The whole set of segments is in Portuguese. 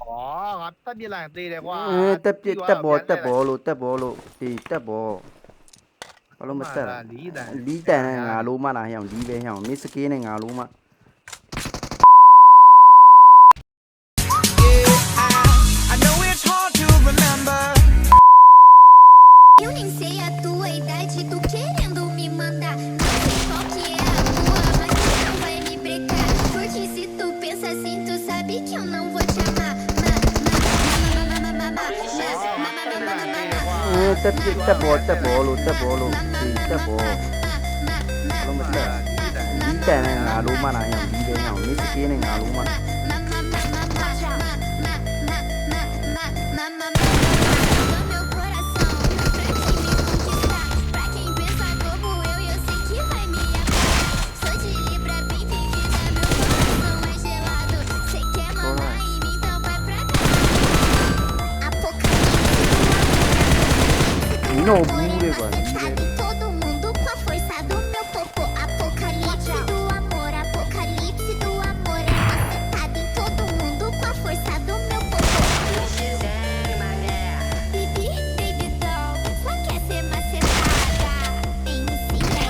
哦，特别难对的话，တက်ဘောလို့ဒီတက်ဘောဘာလို့မတက်လဲလီးတန်နဲ့ငါလို့မလားဟဲ့အောင်လီးပဲဟဲ့အောင်မစ်စကေးနဲ့ငါလို့မ Eu nem sei a tua idade, tu querendo me mandar. Não sei qual que é a tua, mas tu não vai me brecar. Porque se tu pensa assim, tu sabe que eu não vou te amar. တက်ဘောလို့ဒီတက်ဘောဘာလို့မတက်လီးတန်နဲ့ငါလို့မလားဟဲ့အောင်လီးပဲဟဲ့အောင်မစ်စကေးနဲ့ငါလို့မ No bude ba todo mundo com a força do meu popô. Apocalipse do amor é afetado em todo mundo com a força do meu popô. Baby doll, só quer ser macetada. Ensina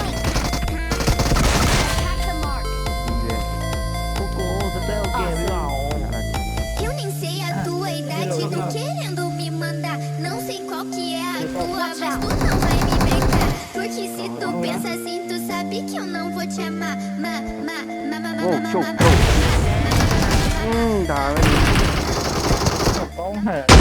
Eu nem sei a tua idade, tu querendo me mandar. Não sei qual que é a tua, mas tu não vai me brecar. Porque se tu pensa assim, tu sabe que eu não vou te amar. Show. ဒါပဲ